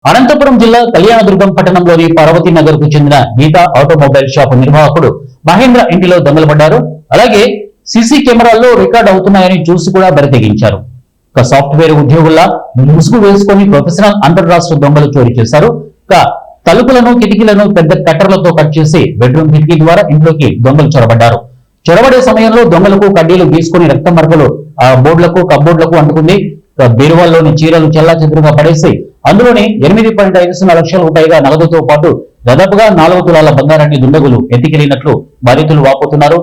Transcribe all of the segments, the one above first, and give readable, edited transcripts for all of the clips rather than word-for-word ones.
అనంతపురం జిల్లా కళ్యాణదుర్గం పట్టణంలోని పార్వతీ నగర్ కు చెందిన గీతా ఆటోమొబైల్ షాప్ నిర్వాహకుడు మహేంద్ర ఇంటిలో దొంగలు పడ్డారు. అలాగే సీసీ కెమెరాల్లో రికార్డ్ అవుతున్నాయని చూసి కూడా బరితెగించారు. ఒక సాఫ్ట్వేర్ ఉద్యోగుల్లా ముసుగు వేసుకుని ప్రొఫెషనల్ అంతర్రాష్ట్ర దొంగలు చోరీ చేశారు. తలుపులను కిటికీలను పెద్ద కట్టర్లతో కట్ చేసి బెడ్రూమ్ కిటికీ ద్వారా ఇంట్లోకి దొంగలు చొరబడ్డారు. చొరబడే సమయంలో దొంగలకు కడ్డీలు గీసుకుని రక్త మరకలు ఆ బోర్డులకు కబ్బోర్డులకు అంటుకుంది. బీరువాల్లోని చీరలు చెల్లాచెదురుగా పడేసి అందులోని 8.50 లక్షల రూపాయల నగదుతో పాటు దాదాపుగా 4 తులాల బంగారాన్ని దుండగులు ఎత్తికెళ్లినట్లు బాధితులు వాపోతున్నారు.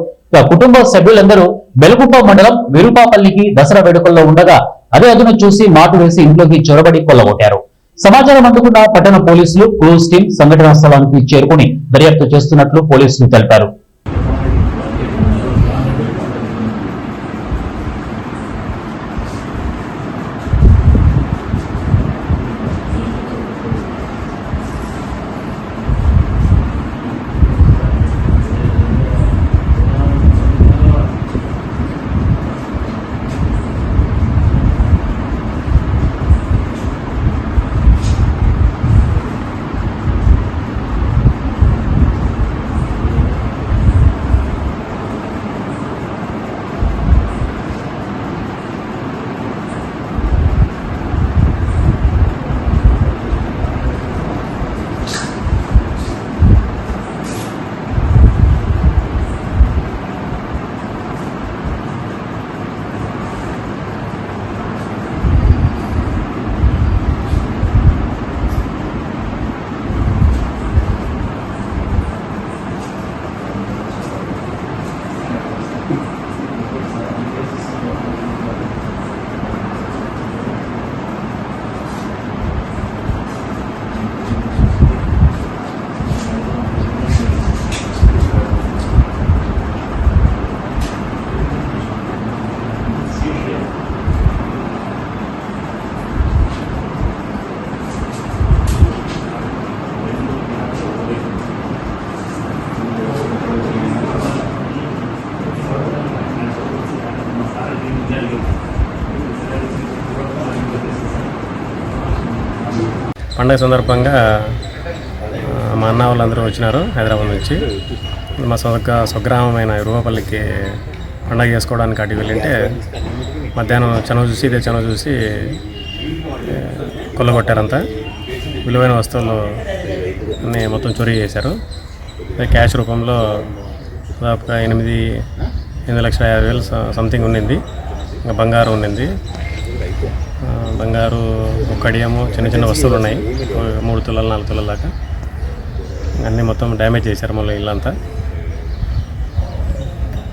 కుటుంబ సభ్యులందరూ బెలకుప్ప మండలం విరుపాపల్లికి దసరా వేడుకల్లో ఉండగా అదే అదును చూసి మాటు వేసి ఇంట్లోకి చొరబడి కొల్లగొట్టారు. సమాచారం అందుకున్న పట్టణ పోలీసులు క్రూజ్ టీం సంఘటనా స్థలానికి చేరుకుని దర్యాప్తు చేస్తున్నట్లు పోలీసులు తెలిపారు. పండగ సందర్భంగా మా అన్న వాళ్ళందరూ వచ్చినారు హైదరాబాద్ నుంచి. మా స్వగ్రామమైన రూపపల్లికి పండగ చేసుకోవడానికి అటు వెళ్ళింటే మధ్యాహ్నం ఇదే చనువు చూసి కొల్లగొట్టారంతా. విలువైన వస్తువులు అన్నీ మొత్తం చోరీ చేశారు. క్యాష్ రూపంలో దాదాపుగా 8,50,000 సంథింగ్ ఉండింది. ఇంకా బంగారు ఉండింది. బంగారు కడియము చిన్న వస్తువులు ఉన్నాయి. 3 తులాలు 4 తులాల దాకా అన్నీ మొత్తం డ్యామేజ్ చేశారు మళ్ళీ ఇల్లంతా.